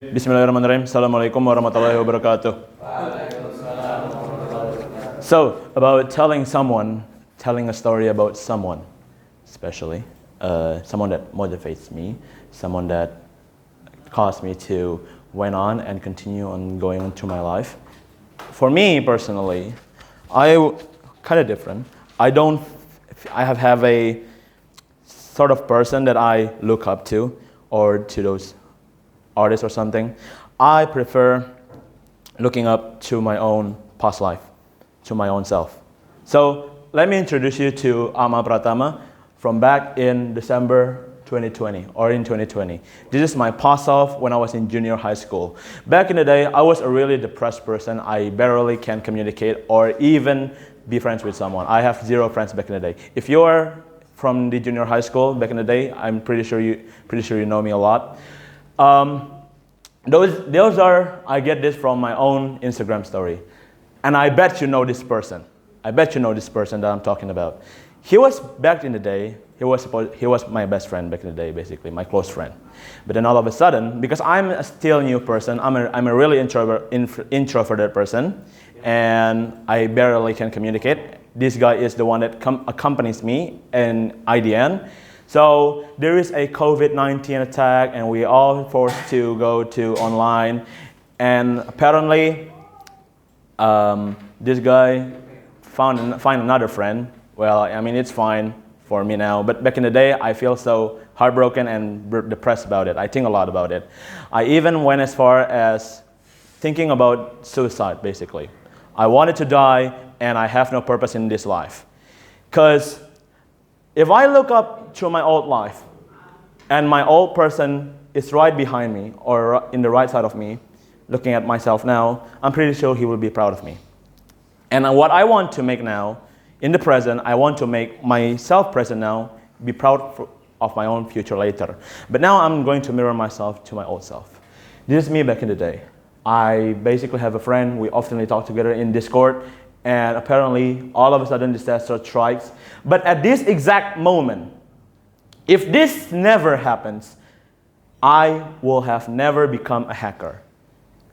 Bismillahirrahmanirrahim. Assalamualaikum warahmatullahi wabarakatuh. So, about telling a story about someone, especially someone that motivates me, someone that caused me to went on and continue on going into my life. For me personally, I kind of different. I have a sort of person that I look up to, or to those artists or something. I prefer looking up to my own past life, to my own self. So let me introduce you to Akmal Pratama from back in December 2020 or in 2020. This is my past self when I was in junior high school. Back in the day, I was a really depressed person. I barely can communicate or even be friends with someone. I have zero friends back in the day. If you are from the junior high school back in the day, I'm pretty sure you know me a lot. Those are, I get this from my own Instagram story. And I bet you know this person. I bet you know this person that I'm talking about. He was, back in the day, he was my best friend back in the day, basically, my close friend. But then all of a sudden, because I'm a still new person, I'm a really introverted person, and I barely can communicate. This guy is the one that accompanies me in IDN. So there is a COVID-19 attack, and we all forced to go to online. And apparently, this guy find another friend. Well, I mean, it's fine for me now. But back in the day, I feel so heartbroken and depressed about it. I think a lot about it. I even went as far as thinking about suicide, basically. I wanted to die, and I have no purpose in this life. Because if I look up to my old life, and my old person is right behind me, or in the right side of me, looking at myself now, I'm pretty sure he will be proud of me. And what I want to make now, in the present, I want to make myself present now, be proud of my own future later. But now I'm going to mirror myself to my old self. This is me back in the day. I basically have a friend, we often talk together in Discord, and apparently, all of a sudden, disaster strikes. But at this exact moment, if this never happens, I will have never become a hacker.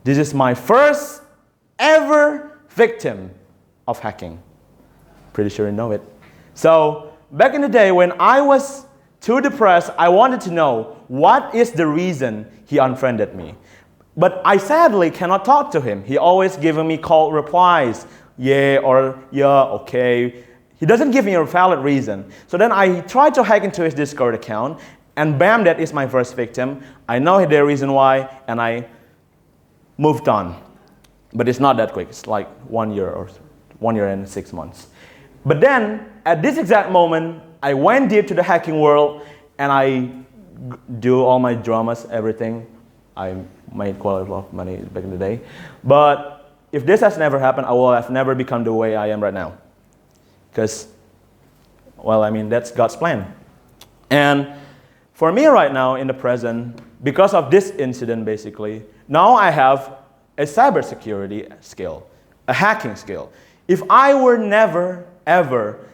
This is my first ever victim of hacking. Pretty sure you know it. So, back in the day, when I was too depressed, I wanted to know what is the reason he unfriended me. But I sadly cannot talk to him. He always giving me cold replies. Yeah, or yeah, okay. He doesn't give me a valid reason. So then I tried to hack into his Discord account, and bam, that is my first victim. I know the reason why, and I moved on. But it's not that quick. It's like 1 year or 1 year and 6 months. But then, at this exact moment, I went deep to the hacking world, and I do all my dramas, everything. I made quite a lot of money back in the day. But if this has never happened, I will have never become the way I am right now. Because, well, I mean, that's God's plan. And for me right now, in the present, because of this incident, basically, now I have a cybersecurity skill, a hacking skill. If I were never, ever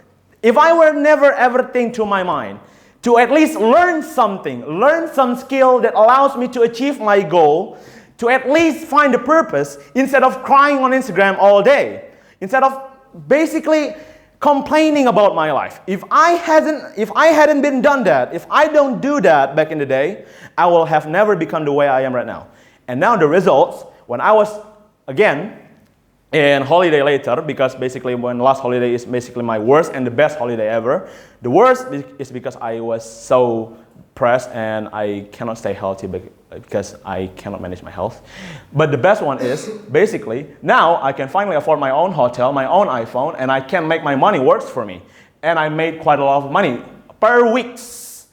think to my mind to at least learn some skill that allows me to achieve my goal, to at least find a purpose instead of crying on Instagram all day, instead of basically complaining about my life. If I hadn't been done that, if I don't do that back in the day, I will have never become the way I am right now. And now the results, when I was, again, in holiday later, because basically when last holiday is basically my worst and the best holiday ever. The worst is because I was so depressed and I cannot stay healthy because I cannot manage my health. But the best one is, basically, now I can finally afford my own hotel, my own iPhone, and I can make my money works for me. And I made quite a lot of money per weeks,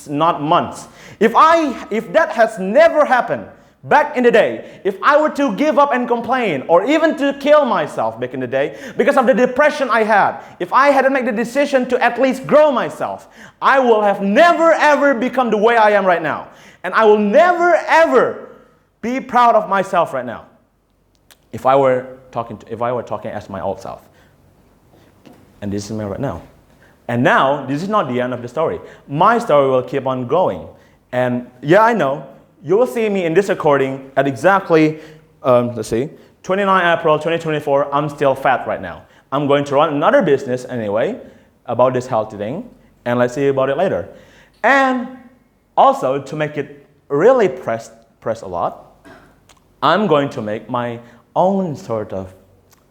not months. If that has never happened, back in the day, if I were to give up and complain, or even to kill myself back in the day, because of the depression I had, if I hadn't made the decision to at least grow myself, I will have never ever become the way I am right now. And I will never ever be proud of myself right now. If I were talking as my old self. And this is me right now. And now, this is not the end of the story. My story will keep on going. And yeah, I know, you will see me in this recording at exactly, let's see, 29 April 2024, I'm still fat right now. I'm going to run another business anyway about this healthy thing, and let's see about it later. And also, to make it really press a lot, I'm going to make my own sort of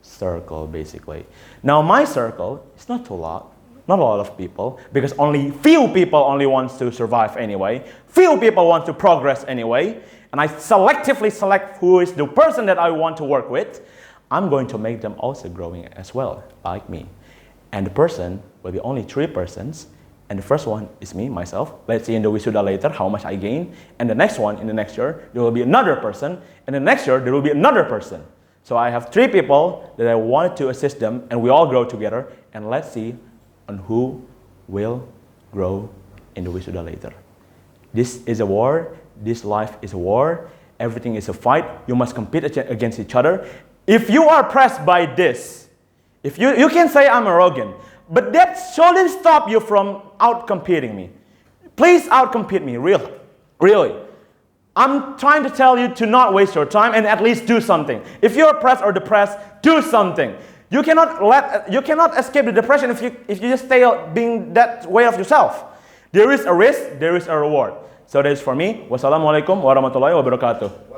circle, basically. Now, my circle is not a lot of people, because only few people only wants to survive anyway. Few people want to progress anyway. And I selectively select who is the person that I want to work with. I'm going to make them also growing as well, like me. And the person will be only 3 persons. And the first one is me, myself. Let's see in the Wisuda later how much I gain. And the next one, in the next year, there will be another person. And the next year, there will be another person. So I have 3 people that I wanted to assist them, and we all grow together. And let's see on who will grow in the Wisuda later. This is a war. This life is a war. Everything is a fight. You must compete against each other. If you are pressed by this, if you can say I'm arrogant, but that shouldn't stop you from out-competing me. Please out-compete me, really. I'm trying to tell you to not waste your time and at least do something. If you're pressed or depressed, do something. You cannot escape the depression if you just stay being that way of yourself. There is a risk, there is a reward. So that is for me. Wassalamualaikum warahmatullahi wabarakatuh.